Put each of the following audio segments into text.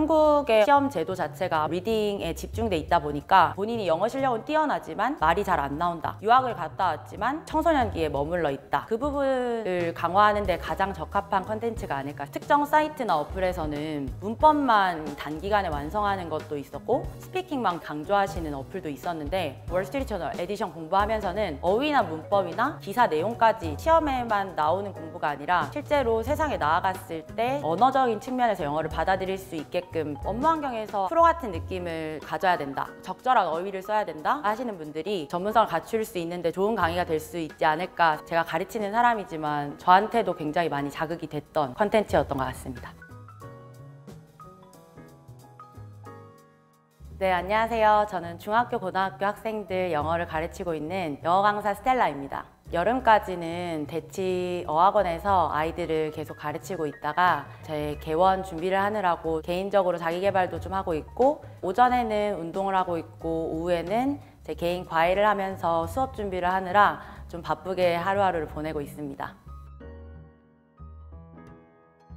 한국의 시험 제도 자체가 리딩에 집중돼 있다 보니까 본인이 영어 실력은 뛰어나지만 말이 잘 안 나온다. 유학을 갔다 왔지만 청소년기에 머물러 있다. 그 부분을 강화하는 데 가장 적합한 컨텐츠가 아닐까. 특정 사이트나 어플에서는 문법만 단기간에 완성하는 것도 있었고 스피킹만 강조하시는 어플도 있었는데 월스트리트저널 에디션 공부하면서는 어휘나 문법이나 기사 내용까지 시험에만 나오는 공부가 아니라 실제로 세상에 나아갔을 때 언어적인 측면에서 영어를 받아들일 수 있게끔 업무 환경에서 프로 같은 느낌을 가져야 된다. 적절한 어휘를 써야 된다 하시는 분들이 전문성을 갖출 수 있는데 좋은 강의가 될 수 있지 않을까. 제가 가르치는 사람이지만 저한테도 굉장히 많이 자극이 됐던 컨텐츠였던 것 같습니다. 네, 안녕하세요. 저는 중학교, 고등학교 학생들 영어를 가르치고 있는 영어 강사 스텔라입니다. 여름까지는 대치 어학원에서 아이들을 계속 가르치고 있다가 제 개원 준비를 하느라고 개인적으로 자기계발도 좀 하고 있고, 오전에는 운동을 하고 있고 오후에는 제 개인 과외를 하면서 수업 준비를 하느라 좀 바쁘게 하루하루를 보내고 있습니다.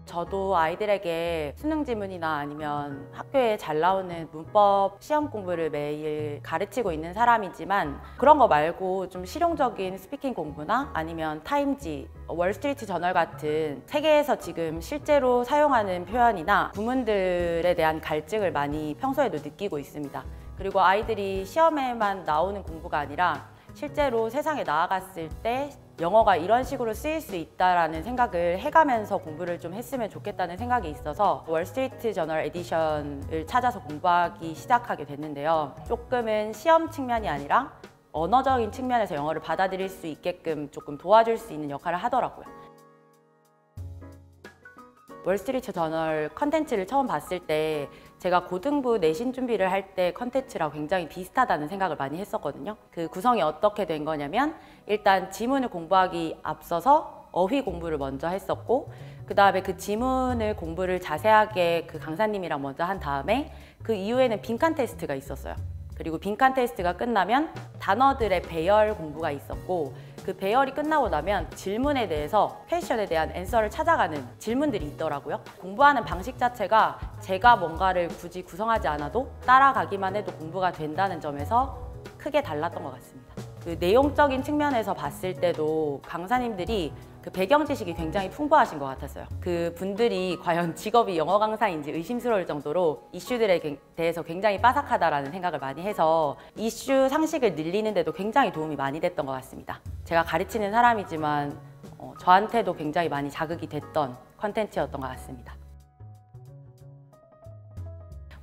저도 아이들에게 수능 지문이나 아니면 학교에 잘 나오는 문법 시험 공부를 매일 가르치고 있는 사람이지만, 그런 거 말고 좀 실용적인 스피킹 공부나 아니면 타임지, 월스트리트 저널 같은 세계에서 지금 실제로 사용하는 표현이나 구문들에 대한 갈증을 많이 평소에도 느끼고 있습니다. 그리고 아이들이 시험에만 나오는 공부가 아니라 실제로 세상에 나아갔을 때 영어가 이런 식으로 쓰일 수 있다라는 생각을 해가면서 공부를 좀 했으면 좋겠다는 생각이 있어서 월스트리트 저널 에디션을 찾아서 공부하기 시작하게 됐는데요. 조금은 시험 측면이 아니라 언어적인 측면에서 영어를 받아들일 수 있게끔 조금 도와줄 수 있는 역할을 하더라고요. 월스트리트 저널 컨텐츠를 처음 봤을 때 제가 고등부 내신 준비를 할 때 컨텐츠랑 굉장히 비슷하다는 생각을 많이 했었거든요. 그 구성이 어떻게 된 거냐면, 일단 지문을 공부하기 앞서서 어휘 공부를 먼저 했었고, 그 다음에 그 지문을 공부를 자세하게 그 강사님이랑 먼저 한 다음에 그 이후에는 빈칸 테스트가 있었어요. 그리고 빈칸 테스트가 끝나면 단어들의 배열 공부가 있었고, 그 배열이 끝나고 나면 질문에 대해서 퀘스천에 대한 앤서를 찾아가는 질문들이 있더라고요. 공부하는 방식 자체가 제가 뭔가를 굳이 구성하지 않아도 따라가기만 해도 공부가 된다는 점에서 크게 달랐던 것 같습니다. 그 내용적인 측면에서 봤을 때도 강사님들이 그 배경 지식이 굉장히 풍부하신 것 같았어요. 그 분들이 과연 직업이 영어 강사인지 의심스러울 정도로 이슈들에 대해서 굉장히 빠삭하다라는 생각을 많이 해서 이슈 상식을 늘리는 데도 굉장히 도움이 많이 됐던 것 같습니다. 제가 가르치는 사람이지만 저한테도 굉장히 많이 자극이 됐던 컨텐츠였던 것 같습니다.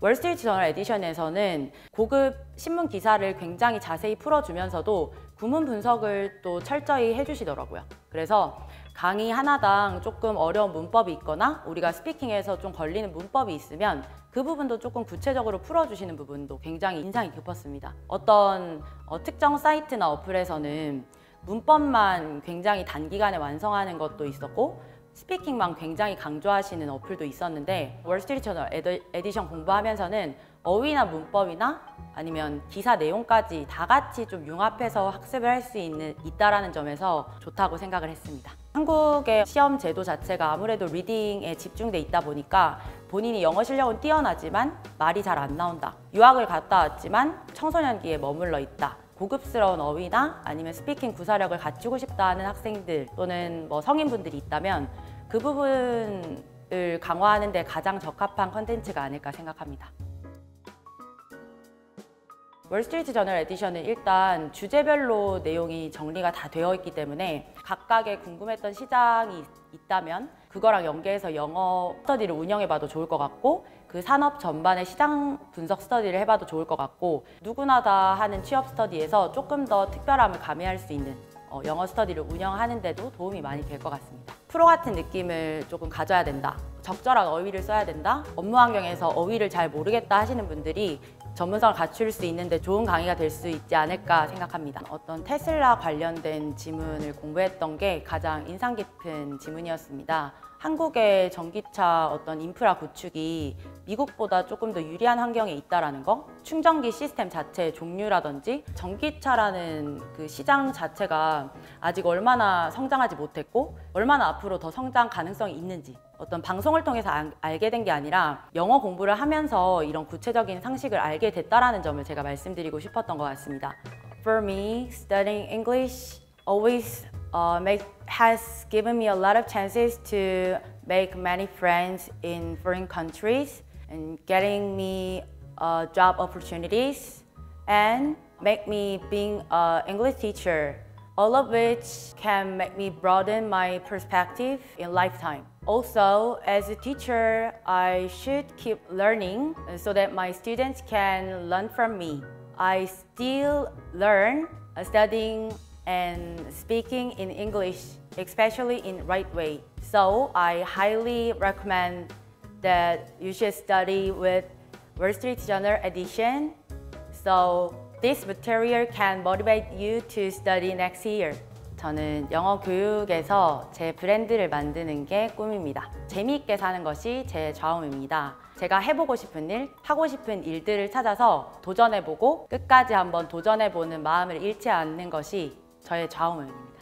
월스트리트 저널 에디션에서는 고급 신문 기사를 굉장히 자세히 풀어주면서도 구문 분석을 또 철저히 해주시더라고요. 그래서 강의 하나당 조금 어려운 문법이 있거나 우리가 스피킹에서 좀 걸리는 문법이 있으면 그 부분도 조금 구체적으로 풀어주시는 부분도 굉장히 인상이 깊었습니다. 어떤 특정 사이트나 어플에서는 문법만 굉장히 단기간에 완성하는 것도 있었고 스피킹만 굉장히 강조하시는 어플도 있었는데, 월스트리트 저널 에디션 공부하면서는 어휘나 문법이나 아니면 기사 내용까지 다 같이 좀 융합해서 학습을 할 수 있다라는 점에서 좋다고 생각을 했습니다. 한국의 시험 제도 자체가 아무래도 리딩에 집중돼 있다 보니까 본인이 영어 실력은 뛰어나지만 말이 잘 안 나온다. 유학을 갔다 왔지만 청소년기에 머물러 있다. 고급스러운 어휘나 아니면 스피킹 구사력을 갖추고 싶다 하는 학생들 또는 성인분들이 있다면 그 부분을 강화하는 데 가장 적합한 컨텐츠가 아닐까 생각합니다. 월스트리트 저널 에디션은 일단 주제별로 내용이 정리가 다 되어 있기 때문에 각각의 궁금했던 시장이 있다면 그거랑 연계해서 영어 스터디를 운영해봐도 좋을 것 같고, 그 산업 전반의 시장 분석 스터디를 해봐도 좋을 것 같고, 누구나 다 하는 취업 스터디에서 조금 더 특별함을 가미할 수 있는 영어 스터디를 운영하는 데도 도움이 많이 될 것 같습니다. 프로 같은 느낌을 조금 가져야 된다. 적절한 어휘를 써야 된다. 업무 환경에서 어휘를 잘 모르겠다 하시는 분들이 전문성을 갖출 수 있는데 좋은 강의가 될 수 있지 않을까 생각합니다. 어떤 테슬라 관련된 지문을 공부했던 게 가장 인상 깊은 지문이었습니다. 한국의 전기차 어떤 인프라 구축이 미국보다 조금 더 유리한 환경에 있다라는 거, 충전기 시스템 자체의 종류라든지 전기차라는 그 시장 자체가 아직 얼마나 성장하지 못했고 얼마나 앞으로 더 성장 가능성이 있는지 어떤 방송을 통해서 알게 된 게 아니라 영어 공부를 하면서 이런 구체적인 상식을 알게 됐다라는 점을 제가 말씀드리고 싶었던 것 같습니다. For me, studying English always has given me a lot of chances to make many friends in foreign countries and getting me job opportunities and make me being an English teacher, all of which can make me broaden my perspective in lifetime. Also, as a teacher, I should keep learning so that my students can learn from me. I still learn studying and speaking in English, especially in right way. So I highly recommend that you should study with Wall Street Journal edition. So this material can motivate you to study next year. 저는 영어 교육에서 제 브랜드를 만드는 게 꿈입니다. 재미있게 사는 것이 제 좌우입니다. 제가 해보고 싶은 일, 하고 싶은 일들을 찾아서 도전해보고 끝까지 한번 도전해보는 마음을 잃지 않는 것이 저의 좌우명입니다.